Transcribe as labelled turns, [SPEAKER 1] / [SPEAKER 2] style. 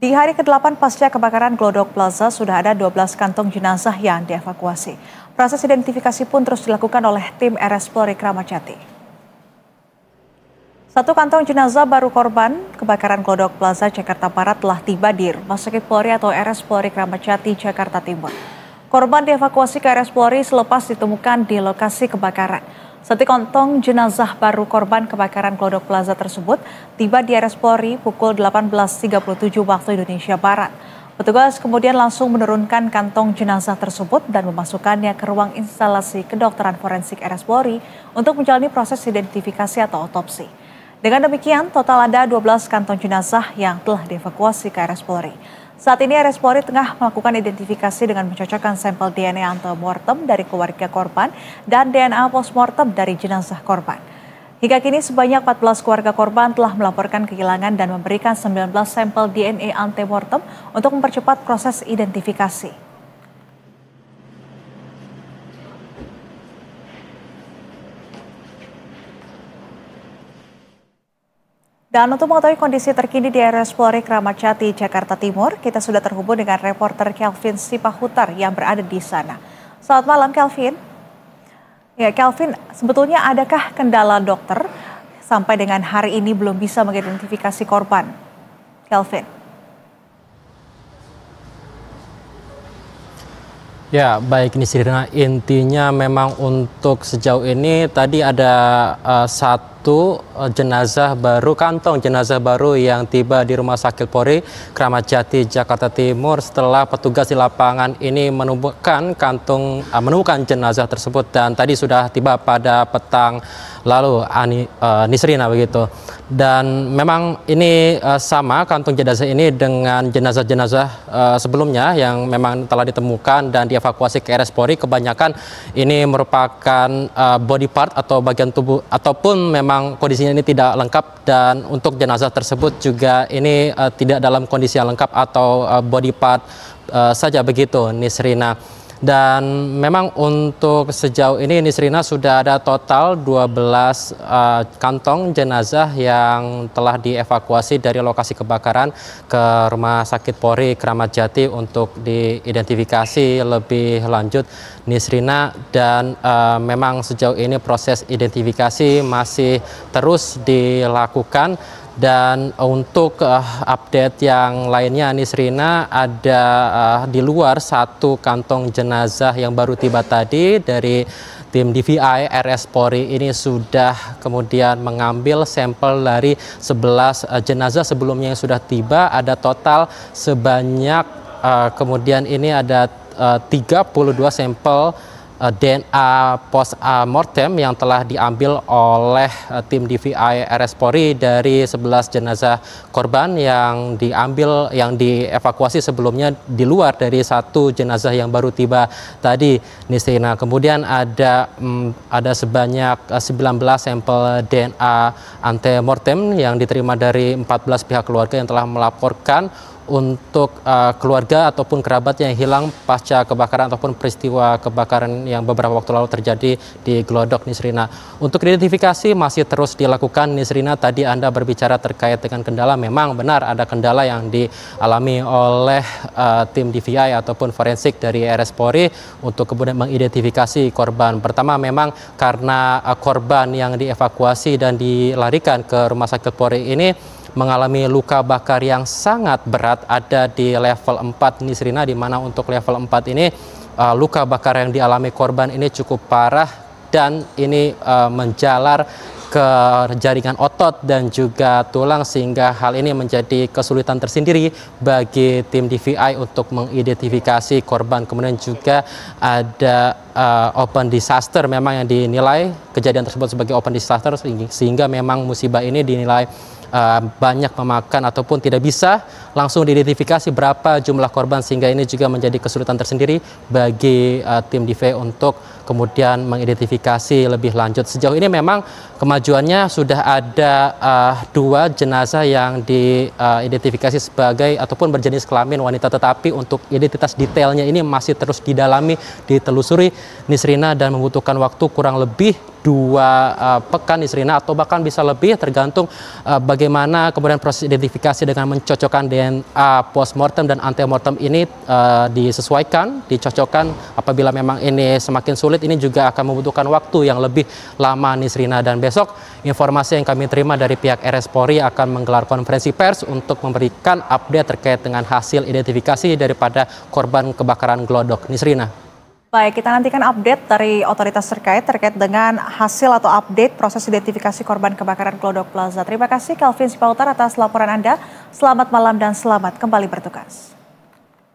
[SPEAKER 1] Di hari ke-8 pasca kebakaran Glodok Plaza sudah ada 12 kantong jenazah yang dievakuasi. Proses identifikasi pun terus dilakukan oleh tim RS Polri Kramat Jati. Satu kantong jenazah baru korban kebakaran Glodok Plaza Jakarta Barat telah tiba di Rumah Sakit Polri atau RS Polri Kramat Jati Jakarta Timur. Korban dievakuasi ke RS Polri selepas ditemukan di lokasi kebakaran. Satu kantong jenazah baru korban kebakaran Glodok Plaza tersebut tiba di RS Polri pukul 18.37 waktu Indonesia Barat. Petugas kemudian langsung menurunkan kantong jenazah tersebut dan memasukkannya ke ruang instalasi kedokteran forensik RS Polri untuk menjalani proses identifikasi atau otopsi. Dengan demikian, total ada 12 kantong jenazah yang telah dievakuasi ke RS Polri. Saat ini RS Polri tengah melakukan identifikasi dengan mencocokkan sampel DNA antemortem dari keluarga korban dan DNA postmortem dari jenazah korban. Hingga kini sebanyak 14 keluarga korban telah melaporkan kehilangan dan memberikan 19 sampel DNA antemortem untuk mempercepat proses identifikasi. Dan untuk mengetahui kondisi terkini di RS Polri Kramat Jati, Jakarta Timur, kita sudah terhubung dengan reporter Kelvin Sipahutar yang berada di sana. Selamat malam, Kelvin. Ya, Kelvin, sebetulnya adakah kendala dokter sampai dengan hari ini belum bisa mengidentifikasi korban? Kelvin.
[SPEAKER 2] Ya, baik ini Sirina, intinya memang untuk sejauh ini tadi ada satu kantong jenazah baru yang tiba di Rumah Sakit Polri Kramat Jati Jakarta Timur setelah petugas di lapangan ini menemukan jenazah tersebut dan tadi sudah tiba pada petang lalu Nisrina begitu. Dan memang ini sama kantong jenazah ini dengan jenazah-jenazah sebelumnya yang memang telah ditemukan dan dievakuasi ke RS Polri. Kebanyakan ini merupakan body part atau bagian tubuh ataupun memang kondisinya ini tidak lengkap, dan untuk jenazah tersebut juga ini tidak dalam kondisi yang lengkap atau body part saja begitu, Nisrina. Dan memang untuk sejauh ini Nisrina sudah ada total 12 kantong jenazah yang telah dievakuasi dari lokasi kebakaran ke Rumah Sakit Polri Kramat Jati untuk diidentifikasi lebih lanjut, Nisrina. Dan memang sejauh ini proses identifikasi masih terus dilakukan. Dan untuk update yang lainnya, Nisrina, ada di luar satu kantong jenazah yang baru tiba tadi dari tim DVI RS Polri ini sudah kemudian mengambil sampel dari 11 jenazah sebelumnya yang sudah tiba. Ada total sebanyak kemudian ini ada 32 sampel DNA postmortem yang telah diambil oleh tim DVI RS Polri dari 11 jenazah korban yang dievakuasi sebelumnya di luar dari satu jenazah yang baru tiba tadi, Nisrina. Kemudian ada sebanyak 19 sampel DNA antemortem yang diterima dari 14 pihak keluarga yang telah melaporkan untuk keluarga ataupun kerabat yang hilang pasca kebakaran ataupun peristiwa kebakaran yang beberapa waktu lalu terjadi di Glodok, Nisrina. Untuk identifikasi masih terus dilakukan, Nisrina. Tadi Anda berbicara terkait dengan kendala, memang benar ada kendala yang dialami oleh tim DVI ataupun forensik dari RS Polri untuk kemudian mengidentifikasi korban. Pertama, memang karena korban yang dievakuasi dan dilarikan ke Rumah Sakit Polri ini mengalami luka bakar yang sangat berat, ada di level 4, Nisrina, di mana untuk level 4 ini luka bakar yang dialami korban ini cukup parah dan ini menjalar ke jaringan otot dan juga tulang, sehingga hal ini menjadi kesulitan tersendiri bagi tim DVI untuk mengidentifikasi korban. Kemudian juga ada open disaster memang yang dinilai kejadian tersebut sebagai open disaster, sehingga memang musibah ini dinilai banyak memakan ataupun tidak bisa langsung diidentifikasi berapa jumlah korban, sehingga ini juga menjadi kesulitan tersendiri bagi tim DVI untuk kemudian mengidentifikasi lebih lanjut. Sejauh ini memang kemajuannya sudah ada 2 jenazah yang diidentifikasi sebagai ataupun berjenis kelamin wanita, tetapi untuk identitas detailnya ini masih terus didalami, ditelusuri, Nisrina, dan membutuhkan waktu kurang lebih 2 pekan, Nisrina, atau bahkan bisa lebih tergantung bagaimana kemudian proses identifikasi dengan mencocokkan DNA DNA postmortem dan antemortem ini disesuaikan, dicocokkan. Apabila memang ini semakin sulit, ini juga akan membutuhkan waktu yang lebih lama, Nisrina. Dan besok informasi yang kami terima dari pihak RS Polri akan menggelar konferensi pers untuk memberikan update terkait dengan hasil identifikasi daripada korban kebakaran Glodok, Nisrina.
[SPEAKER 1] Baik, kita nantikan update dari otoritas terkait dengan hasil atau update proses identifikasi korban kebakaran Glodok Plaza. Terima kasih Kelvin Sipautar atas laporan Anda. Selamat malam dan selamat kembali bertugas.